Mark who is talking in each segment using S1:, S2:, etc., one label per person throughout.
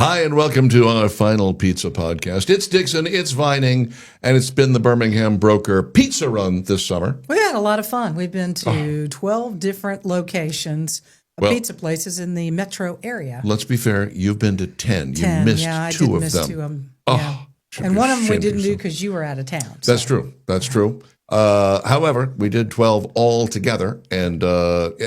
S1: Hi, and welcome to our final pizza podcast. It's Dixon, it's Vining, and it's been the Birmingham Broker Pizza Run this summer.
S2: We had a lot of fun. We've been to 12 different locations of pizza places in the metro area.
S1: Let's be fair, you've been to 10. You missed
S2: I
S1: two
S2: did
S1: of
S2: miss
S1: them.
S2: 2 of them.
S1: Oh,
S2: and one of them we didn't do because you were out of town. So.
S1: That's true. That's true. However, we did 12 all together, and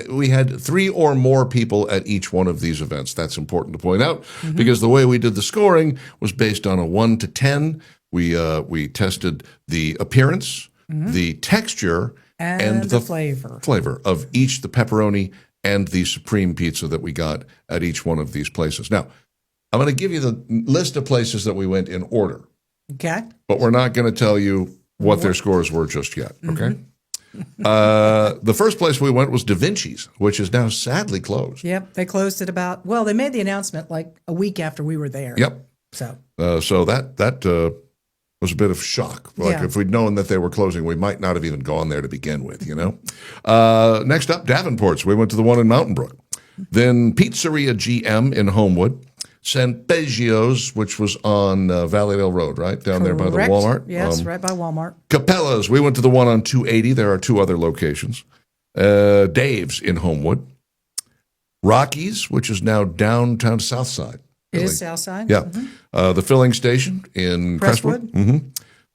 S1: we had 3 or more people at each one of these events. That's important to point out because the way we did the scoring was based on a 1 to 10. We tested the appearance, the texture, and the flavor of each, the pepperoni and the supreme pizza that we got at each one of these places. Now, I'm going to give you the list of places that we went in order.
S2: Okay.
S1: But we're not going to tell you what their scores were just yet, okay? The first place we went was Da Vinci's, which is now sadly closed.
S2: Yep, they closed it they made the announcement like a week after we were there.
S1: Yep.
S2: So
S1: that was a bit of shock. Like if we'd known that they were closing, we might not have even gone there to begin with, you know? Next up, Davenport's. We went to the one in Mountain Brook. Then Pizzeria GM in Homewood. San Peggio's, which was on Valleydale Road, right? Down there by the Walmart.
S2: Yes, right by Walmart.
S1: Capella's. We went to the one on 280. There are 2 other locations. Dave's in Homewood. Rocky's, which is now downtown Southside.
S2: It is Southside?
S1: Yeah. The filling station in Crestwood.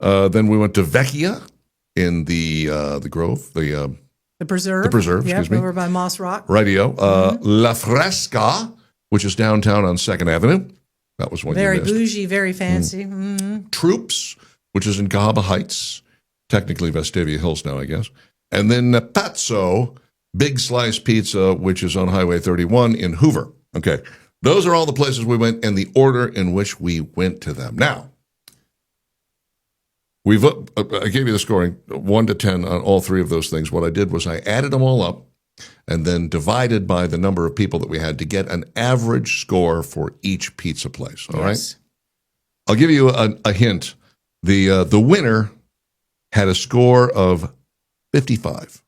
S1: Then we went to Vecchia in the Grove, the
S2: Preserve.
S1: The Preserve, excuse me.
S2: Over by Moss Rock.
S1: Radio. La Fresca, which is downtown on 2nd Avenue. That was one you missed.
S2: Very bougie, very fancy.
S1: Troops, which is in Cahaba Heights, technically Vestavia Hills now, I guess. And then Pazzo, Big Slice Pizza, which is on Highway 31 in Hoover. Okay, those are all the places we went and the order in which we went to them. Now, I gave you the scoring, 1 to 10 on all 3 of those things. What I did was I added them all up and then divided by the number of people that we had to get an average score for each pizza place. All right? I'll give you a hint. The winner had a score of 55.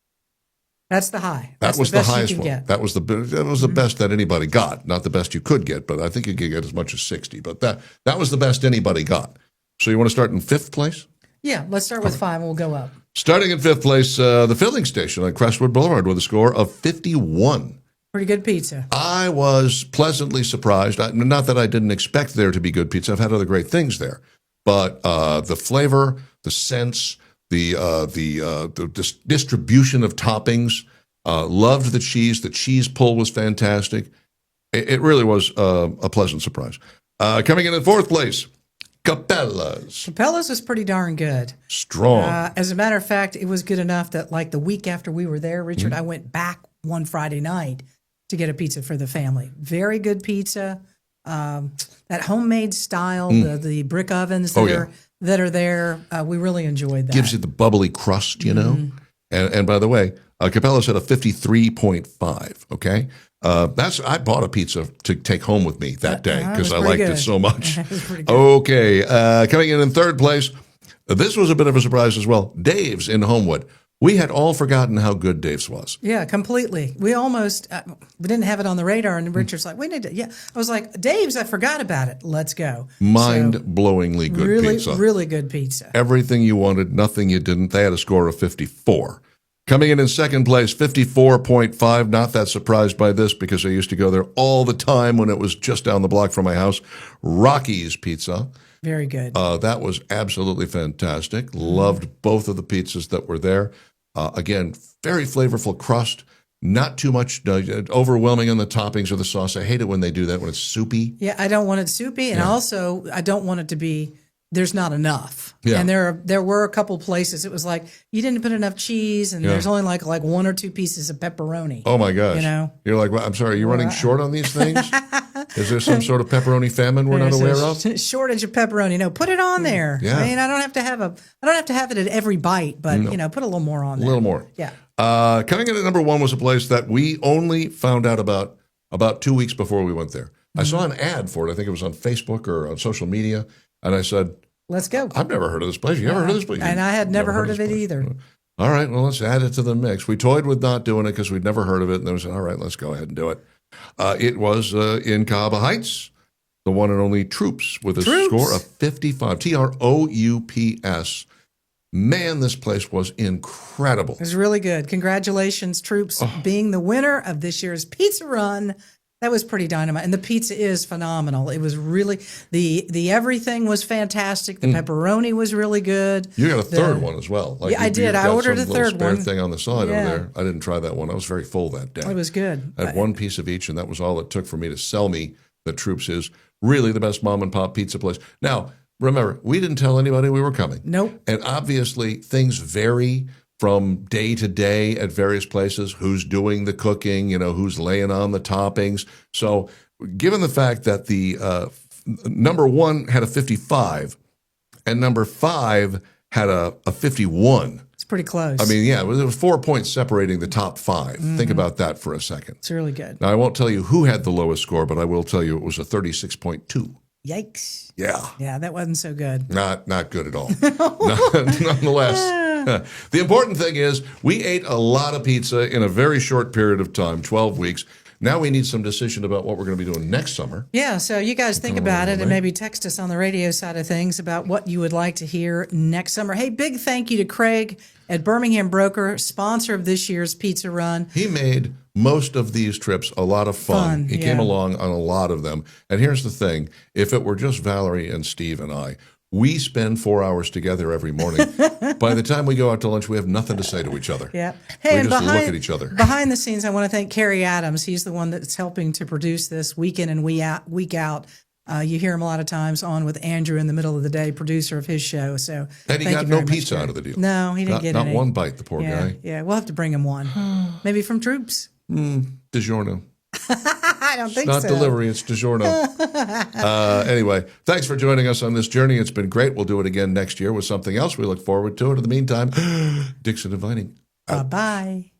S2: That's the high.
S1: That was the highest one. That was the best that anybody got. Not the best you could get, but I think you could get as much as 60. But that was the best anybody got. So you want to start in 5th place?
S2: Yeah, let's start with 5 and we'll go up.
S1: Starting in 5th place, the filling station on Crestwood Boulevard with a score of 51.
S2: Pretty good pizza.
S1: I was pleasantly surprised. Not that I didn't expect there to be good pizza. I've had other great things there. But the flavor, the sense, the distribution of toppings, loved the cheese. The cheese pull was fantastic. It really was a pleasant surprise. Coming in 4th place, Capella's.
S2: Capella's was pretty darn good.
S1: Strong.
S2: As a matter of fact, it was good enough that like the week after we were there, Richard, I went back one Friday night to get a pizza for the family. Very good pizza. That homemade style, the brick ovens that are there, we really enjoyed that.
S1: Gives you the bubbly crust, you know. And by the way, Capella's had a 53.5, okay? I bought a pizza to take home with me that day because I liked it so much. Okay, coming in 3rd place, this was a bit of a surprise as well. Dave's in Homewood. We had all forgotten how good Dave's was.
S2: Yeah, completely. We almost, we didn't have it on the radar, and Richard's like, we need to, I was like, Dave's, I forgot about it. Let's go.
S1: Mind-blowingly good pizza.
S2: Really good pizza.
S1: Everything you wanted, nothing you didn't. They had a score of 54. Coming in 2nd place, 54.5. Not that surprised by this because I used to go there all the time when it was just down the block from my house. Rocky's Pizza.
S2: Very good.
S1: That was absolutely fantastic. Loved both of the pizzas that were there. Again, very flavorful crust. Not too much overwhelming on the toppings or the sauce. I hate it when they do that, when it's soupy.
S2: Yeah, I don't want it soupy. And also, I don't want it to be, there's not enough.
S1: Yeah.
S2: And there were a couple places, it was like, you didn't put enough cheese, and there's only like 1 or 2 pieces of pepperoni.
S1: Oh, my gosh.
S2: You know?
S1: You're like, well, I'm sorry, are you running short on these things? Is there some sort of pepperoni famine we're not aware of?
S2: Shortage of pepperoni. No, put it on there.
S1: Yeah.
S2: I mean, I don't have to have it at every bite, but put a little more on there.
S1: A little more.
S2: Yeah.
S1: Coming in at number 1 was a place that we only found out about 2 weeks before we went there. I saw an ad for it. I think it was on Facebook or on social media, and I said,
S2: let's go.
S1: I've never heard of this place. You ever heard of this place?
S2: And I had never heard of it either.
S1: All right, well, let's add it to the mix. We toyed with not doing it because we'd never heard of it, and then we said, all right, let's go ahead and do it. It was in Cahaba Heights, the one and only Troops with a score of 55. Troups. Man, this place was incredible.
S2: It was really good. Congratulations, Troops, being the winner of this year's pizza run. That was pretty dynamite. And the pizza is phenomenal. It was really, the everything was fantastic. The pepperoni was really good.
S1: You got a third one as well.
S2: Like I did. I ordered a third
S1: spare
S2: one.
S1: Thing on the side over there. I didn't try that one. I was very full that day.
S2: It was good.
S1: I had one piece of each, and that was all it took for me to sell me that Troops is really the best mom and pop pizza place. Now, remember, we didn't tell anybody we were coming.
S2: Nope.
S1: And obviously, things vary from day to day at various places. Who's doing the cooking? Who's laying on the toppings? So, given the fact that the number 1 had a 55 and number 5 had a 51.
S2: It's pretty close.
S1: I mean, yeah, there was 4 points separating the top 5. Think about that for a second.
S2: It's really good.
S1: Now, I won't tell you who had the lowest score, but I will tell you it was a 36.2.
S2: Yikes.
S1: Yeah.
S2: Yeah, that wasn't so good.
S1: Not good at all. Nonetheless. The important thing is we ate a lot of pizza in a very short period of time, 12 weeks. Now we need some decision about what we're going to be doing next summer.
S2: Yeah, so you guys think about it and maybe text us on the radio side of things about what you would like to hear next summer. Hey, big thank you to Craig at Birmingham Broker, sponsor of this year's pizza run.
S1: He made most of these trips a lot of fun. He came along on a lot of them. And here's the thing. If it were just Valerie and Steve and I, we spend 4 hours together every morning. By the time we go out to lunch, we have nothing to say to each other.
S2: Yeah. Hey,
S1: we just look at each other.
S2: Behind the scenes, I want to thank Kerry Adams. He's the one that's helping to produce this week in and week out. You hear him a lot of times on with Andrew in the middle of the day, producer of his show. So,
S1: and he got no pizza out of the deal.
S2: No, he didn't get any.
S1: Not one bite, the poor guy.
S2: Yeah, we'll have to bring him one. Maybe from Troops.
S1: DiGiorno.
S2: I don't think so.
S1: Not delivery, it's DiGiorno. Anyway, thanks for joining us on this journey. It's been great. We'll do it again next year with something else. We look forward to it. In the meantime, Dixon and Vining.
S2: Bye-bye.